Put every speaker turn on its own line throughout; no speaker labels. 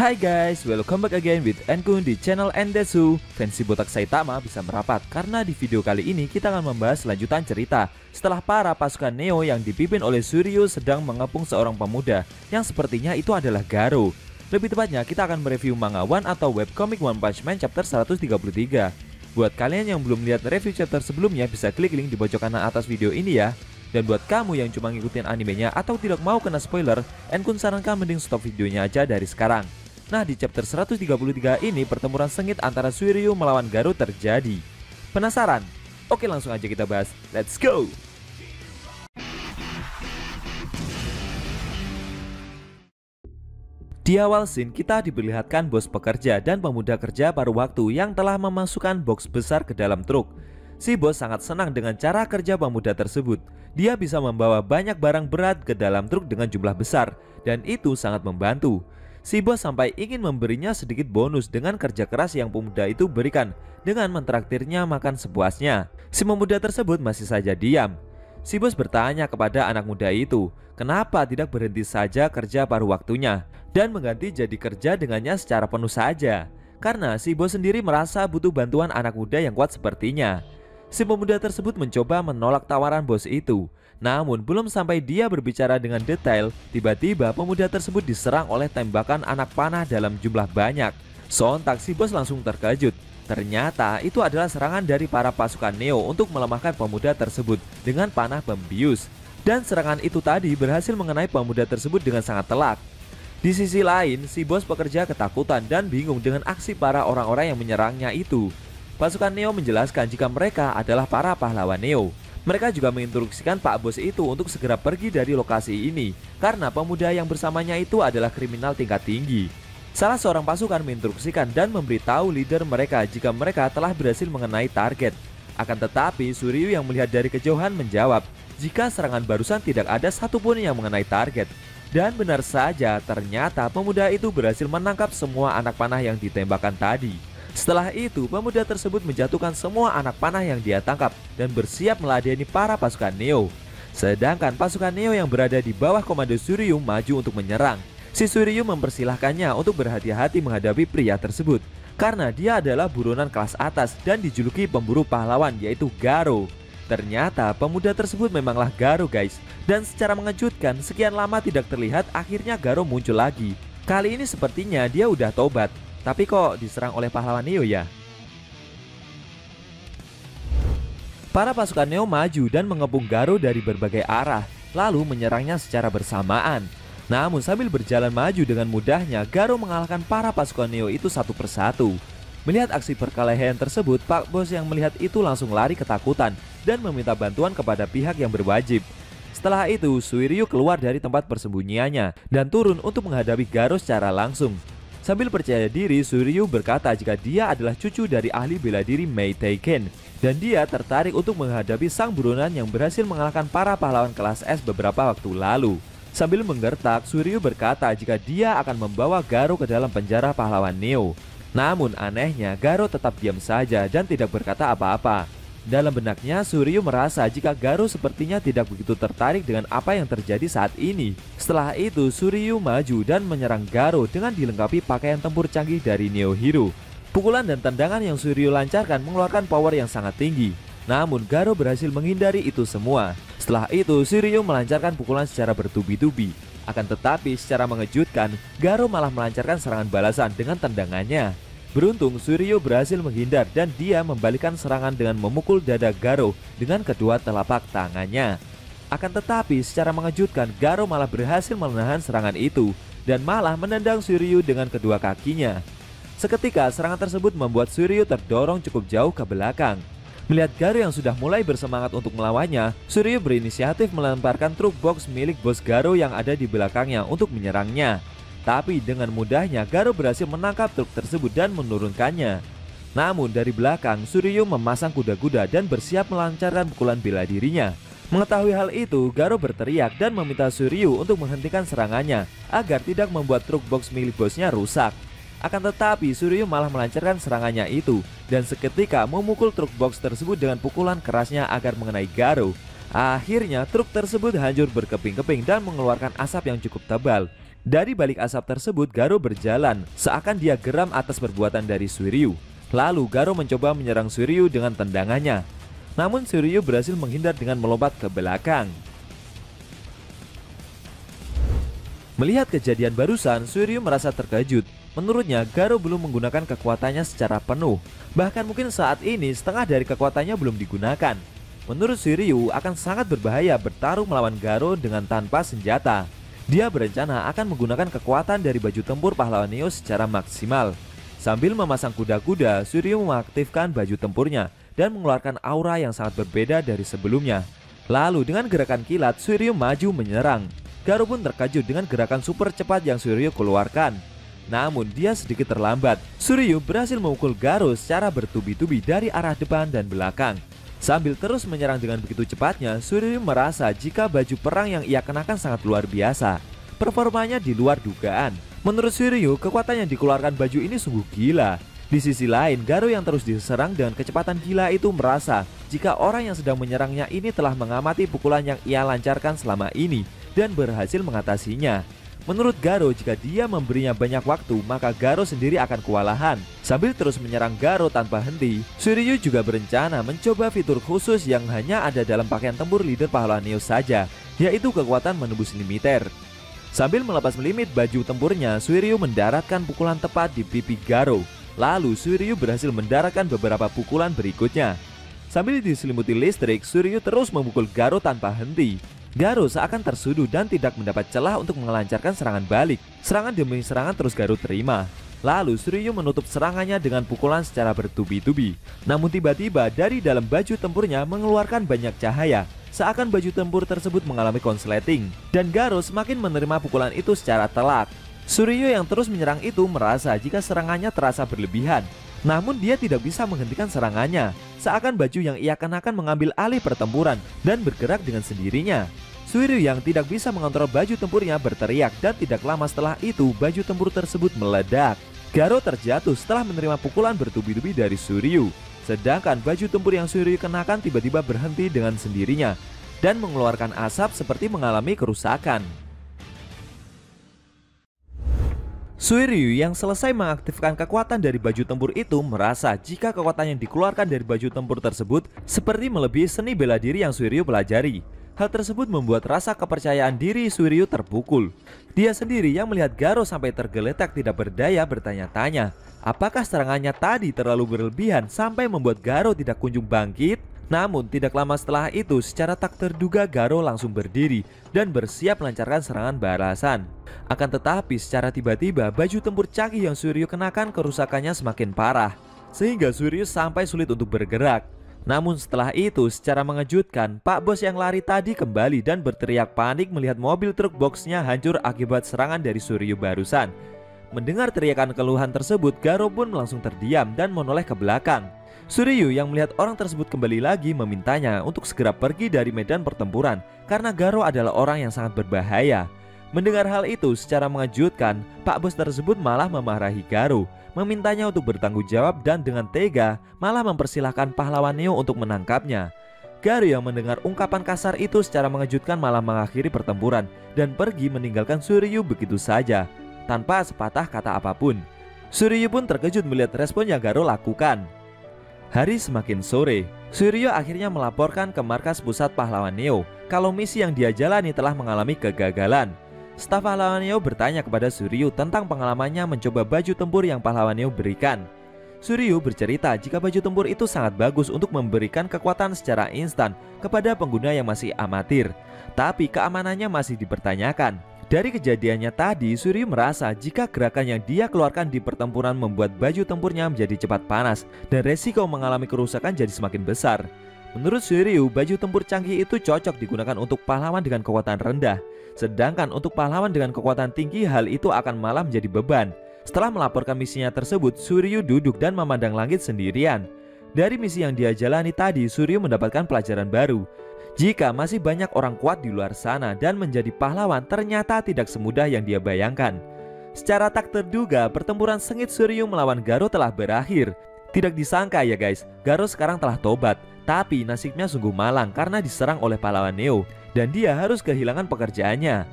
Hai guys, welcome back again with Enkun di channel Endesu. Fancy botak Saitama bisa merapat karena di video kali ini kita akan membahas lanjutan cerita setelah para pasukan Neo yang dipimpin oleh Suiryu sedang mengepung seorang pemuda yang sepertinya itu adalah Garo. Lebih tepatnya kita akan mereview manga One atau webcomic One Punch Man chapter 133. Buat kalian yang belum lihat review chapter sebelumnya bisa klik link di pojok kanan atas video ini ya. Dan buat kamu yang cuma ngikutin animenya atau tidak mau kena spoiler, Enkun sarankan mending stop videonya aja dari sekarang. Nah, di chapter 133 ini pertempuran sengit antara Suiryu melawan Garo terjadi. Penasaran? Oke, langsung aja kita bahas. Let's go! Di awal scene kita diperlihatkan bos pekerja dan pemuda kerja paruh waktu yang telah memasukkan box besar ke dalam truk. Si bos sangat senang dengan cara kerja pemuda tersebut. Dia bisa membawa banyak barang berat ke dalam truk dengan jumlah besar, dan itu sangat membantu. Si bos sampai ingin memberinya sedikit bonus dengan kerja keras yang pemuda itu berikan dengan mentraktirnya makan sepuasnya. Si pemuda tersebut masih saja diam. Si bos bertanya kepada anak muda itu, kenapa tidak berhenti saja kerja paruh waktunya dan mengganti jadi kerja dengannya secara penuh saja. Karena si bos sendiri merasa butuh bantuan anak muda yang kuat sepertinya. Si pemuda tersebut mencoba menolak tawaran bos itu. Namun belum sampai dia berbicara dengan detail, tiba-tiba pemuda tersebut diserang oleh tembakan anak panah dalam jumlah banyak. Sontak si bos langsung terkejut. Ternyata itu adalah serangan dari para pasukan Neo untuk melemahkan pemuda tersebut dengan panah pembius. Dan serangan itu tadi berhasil mengenai pemuda tersebut dengan sangat telak. Di sisi lain, si bos pekerja ketakutan dan bingung dengan aksi para orang-orang yang menyerangnya itu. Pasukan Neo menjelaskan jika mereka adalah para pahlawan Neo. Mereka juga menginstruksikan Pak Bos itu untuk segera pergi dari lokasi ini karena pemuda yang bersamanya itu adalah kriminal tingkat tinggi. Salah seorang pasukan menginstruksikan dan memberitahu leader mereka jika mereka telah berhasil mengenai target. Akan tetapi Suiryu yang melihat dari kejauhan menjawab jika serangan barusan tidak ada satupun yang mengenai target. Dan benar saja ternyata pemuda itu berhasil menangkap semua anak panah yang ditembakkan tadi. Setelah itu, pemuda tersebut menjatuhkan semua anak panah yang dia tangkap dan bersiap meladeni para pasukan Neo. Sedangkan pasukan Neo yang berada di bawah komando Suiryu maju untuk menyerang. Si Suiryu mempersilahkannya untuk berhati-hati menghadapi pria tersebut karena dia adalah buronan kelas atas dan dijuluki pemburu pahlawan yaitu Garo. Ternyata pemuda tersebut memanglah Garo guys. Dan secara mengejutkan sekian lama tidak terlihat akhirnya Garo muncul lagi. Kali ini sepertinya dia udah tobat. Tapi kok diserang oleh pahlawan Neo ya? Para pasukan Neo maju dan mengepung Garo dari berbagai arah, lalu menyerangnya secara bersamaan. Namun sambil berjalan maju dengan mudahnya, Garo mengalahkan para pasukan Neo itu satu persatu. Melihat aksi perkelahian tersebut, Pak Bos yang melihat itu langsung lari ketakutan dan meminta bantuan kepada pihak yang berwajib. Setelah itu, Suiryu keluar dari tempat persembunyiannya dan turun untuk menghadapi Garo secara langsung. Sambil percaya diri, Suiryu berkata jika dia adalah cucu dari ahli bela diri Mei Taiken dan dia tertarik untuk menghadapi sang buronan yang berhasil mengalahkan para pahlawan kelas S beberapa waktu lalu. Sambil menggertak, Suiryu berkata jika dia akan membawa Garo ke dalam penjara pahlawan Neo. Namun anehnya, Garo tetap diam saja dan tidak berkata apa-apa. Dalam benaknya, Suiryu merasa jika Garo sepertinya tidak begitu tertarik dengan apa yang terjadi saat ini. Setelah itu, Suiryu maju dan menyerang Garo dengan dilengkapi pakaian tempur canggih dari Neo Hero. Pukulan dan tendangan yang Suiryu lancarkan mengeluarkan power yang sangat tinggi. Namun Garo berhasil menghindari itu semua. Setelah itu, Suiryu melancarkan pukulan secara bertubi-tubi. Akan tetapi secara mengejutkan, Garo malah melancarkan serangan balasan dengan tendangannya. Beruntung Suiryu berhasil menghindar dan dia membalikkan serangan dengan memukul dada Garo dengan kedua telapak tangannya. Akan tetapi secara mengejutkan Garo malah berhasil menahan serangan itu dan malah menendang Suiryu dengan kedua kakinya. Seketika serangan tersebut membuat Suiryu terdorong cukup jauh ke belakang. Melihat Garo yang sudah mulai bersemangat untuk melawannya, Suiryu berinisiatif melemparkan truk box milik bos Garo yang ada di belakangnya untuk menyerangnya. Tapi dengan mudahnya Garo berhasil menangkap truk tersebut dan menurunkannya. Namun dari belakang Suiryu memasang kuda-kuda dan bersiap melancarkan pukulan bela dirinya. Mengetahui hal itu, Garo berteriak dan meminta Suiryu untuk menghentikan serangannya agar tidak membuat truk box milik bosnya rusak. Akan tetapi Suiryu malah melancarkan serangannya itu dan seketika memukul truk box tersebut dengan pukulan kerasnya agar mengenai Garo. Akhirnya truk tersebut hancur berkeping-keping dan mengeluarkan asap yang cukup tebal. Dari balik asap tersebut, Garo berjalan seakan dia geram atas perbuatan dari Suiryu. Lalu Garo mencoba menyerang Suiryu dengan tendangannya. Namun Suiryu berhasil menghindar dengan melompat ke belakang. Melihat kejadian barusan, Suiryu merasa terkejut. Menurutnya, Garo belum menggunakan kekuatannya secara penuh. Bahkan mungkin saat ini setengah dari kekuatannya belum digunakan. Menurut Suiryu, akan sangat berbahaya bertarung melawan Garo dengan tanpa senjata. Dia berencana akan menggunakan kekuatan dari baju tempur pahlawan Neo secara maksimal. Sambil memasang kuda-kuda, Suiryu mengaktifkan baju tempurnya dan mengeluarkan aura yang sangat berbeda dari sebelumnya. Lalu dengan gerakan kilat, Suiryu maju menyerang. Garo pun terkejut dengan gerakan super cepat yang Suiryu keluarkan. Namun dia sedikit terlambat. Suiryu berhasil memukul Garo secara bertubi-tubi dari arah depan dan belakang. Sambil terus menyerang dengan begitu cepatnya, Suiryu merasa jika baju perang yang ia kenakan sangat luar biasa. Performanya di luar dugaan. Menurut Suiryu, kekuatan yang dikeluarkan baju ini sungguh gila. Di sisi lain, Garo yang terus diserang dengan kecepatan gila itu merasa jika orang yang sedang menyerangnya ini telah mengamati pukulan yang ia lancarkan selama ini dan berhasil mengatasinya. Menurut Garo, jika dia memberinya banyak waktu, maka Garo sendiri akan kewalahan. Sambil terus menyerang Garo tanpa henti, Suiryu juga berencana mencoba fitur khusus yang hanya ada dalam pakaian tempur leader pahlawan Neo saja, yaitu kekuatan menembus limiter. Sambil melepas limit baju tempurnya, Suiryu mendaratkan pukulan tepat di pipi Garo. Lalu Suiryu berhasil mendaratkan beberapa pukulan berikutnya. Sambil diselimuti listrik, Suiryu terus memukul Garo tanpa henti. Garo seakan tersuduh dan tidak mendapat celah untuk melancarkan serangan balik. Serangan demi serangan terus Garo terima. Lalu Suiryu menutup serangannya dengan pukulan secara bertubi-tubi. Namun tiba-tiba dari dalam baju tempurnya mengeluarkan banyak cahaya, seakan baju tempur tersebut mengalami konsleting. Dan Garo semakin menerima pukulan itu secara telak. Suiryu yang terus menyerang itu merasa jika serangannya terasa berlebihan. Namun dia tidak bisa menghentikan serangannya, seakan baju yang ia kenakan mengambil alih pertempuran dan bergerak dengan sendirinya. Suiryu yang tidak bisa mengontrol baju tempurnya berteriak dan tidak lama setelah itu baju tempur tersebut meledak. Garo terjatuh setelah menerima pukulan bertubi-tubi dari Suiryu. Sedangkan baju tempur yang Suiryu kenakan tiba-tiba berhenti dengan sendirinya dan mengeluarkan asap seperti mengalami kerusakan. Suiryu yang selesai mengaktifkan kekuatan dari baju tempur itu merasa jika kekuatan yang dikeluarkan dari baju tempur tersebut seperti melebihi seni bela diri yang Suiryu pelajari. Hal tersebut membuat rasa kepercayaan diri Suiryu terpukul. Dia sendiri yang melihat Garo sampai tergeletak tidak berdaya bertanya-tanya, apakah serangannya tadi terlalu berlebihan sampai membuat Garo tidak kunjung bangkit? Namun tidak lama setelah itu secara tak terduga Garo langsung berdiri dan bersiap melancarkan serangan balasan. Akan tetapi secara tiba-tiba baju tempur canggih yang Suiryu kenakan kerusakannya semakin parah, sehingga Suiryu sampai sulit untuk bergerak. Namun setelah itu secara mengejutkan Pak Bos yang lari tadi kembali dan berteriak panik melihat mobil truk boxnya hancur akibat serangan dari Suiryu barusan. Mendengar teriakan keluhan tersebut, Garo pun langsung terdiam dan menoleh ke belakang. Suiryu yang melihat orang tersebut kembali lagi memintanya untuk segera pergi dari medan pertempuran karena Garo adalah orang yang sangat berbahaya. Mendengar hal itu secara mengejutkan, Pak Bos tersebut malah memarahi Garo, memintanya untuk bertanggung jawab dan dengan tega malah mempersilahkan pahlawan Neo untuk menangkapnya. Garo yang mendengar ungkapan kasar itu secara mengejutkan malah mengakhiri pertempuran dan pergi meninggalkan Suiryu begitu saja tanpa sepatah kata apapun. Suiryu pun terkejut melihat respon yang Garo lakukan. Hari semakin sore, Suiryu akhirnya melaporkan ke markas pusat pahlawan Neo kalau misi yang dia jalani telah mengalami kegagalan. Staf pahlawan Neo bertanya kepada Suiryu tentang pengalamannya mencoba baju tempur yang pahlawan Neo berikan. Suiryu bercerita jika baju tempur itu sangat bagus untuk memberikan kekuatan secara instan kepada pengguna yang masih amatir, tapi keamanannya masih dipertanyakan. Dari kejadiannya tadi, Suiryu merasa jika gerakan yang dia keluarkan di pertempuran membuat baju tempurnya menjadi cepat panas dan resiko mengalami kerusakan jadi semakin besar. Menurut Suiryu, baju tempur canggih itu cocok digunakan untuk pahlawan dengan kekuatan rendah. Sedangkan untuk pahlawan dengan kekuatan tinggi, hal itu akan malah menjadi beban. Setelah melaporkan misinya tersebut, Suiryu duduk dan memandang langit sendirian. Dari misi yang dia jalani tadi, Suiryu mendapatkan pelajaran baru. Jika masih banyak orang kuat di luar sana dan menjadi pahlawan ternyata tidak semudah yang dia bayangkan. Secara tak terduga, pertempuran sengit Suiryu melawan Garo telah berakhir. Tidak disangka ya guys, Garo sekarang telah tobat. Tapi nasibnya sungguh malang karena diserang oleh pahlawan Neo dan dia harus kehilangan pekerjaannya.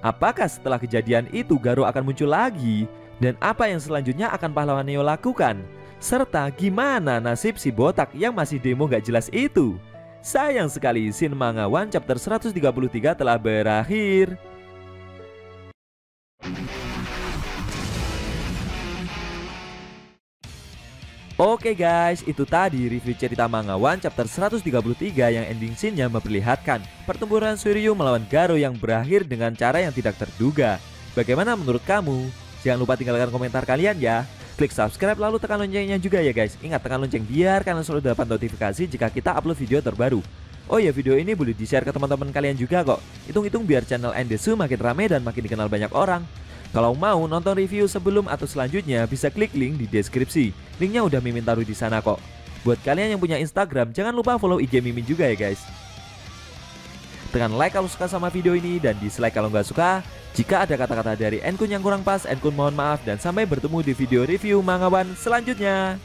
Apakah setelah kejadian itu Garo akan muncul lagi? Dan apa yang selanjutnya akan pahlawan Neo lakukan? Serta gimana nasib si botak yang masih demo gak jelas itu? Sayang sekali Shin Manga One chapter 133 telah berakhir. Oke guys, itu tadi review cerita Manga One chapter 133 yang ending scene-nya memperlihatkan pertempuran Suiryu melawan Garo yang berakhir dengan cara yang tidak terduga. Bagaimana menurut kamu? Jangan lupa tinggalkan komentar kalian ya. Klik subscribe lalu tekan loncengnya juga ya guys. Ingat tekan lonceng biar kalian selalu dapat notifikasi jika kita upload video terbaru. Oh ya, video ini boleh di-share ke teman-teman kalian juga kok. Hitung-hitung biar channel Endesu makin rame dan makin dikenal banyak orang. Kalau mau nonton review sebelum atau selanjutnya bisa klik link di deskripsi. Linknya udah Mimin taruh di sana kok. Buat kalian yang punya Instagram jangan lupa follow IG Mimin juga ya guys. Tekan like kalau suka sama video ini dan dislike kalau nggak suka. Jika ada kata-kata dari Enkun yang kurang pas, Enkun mohon maaf dan sampai bertemu di video review Manga One selanjutnya.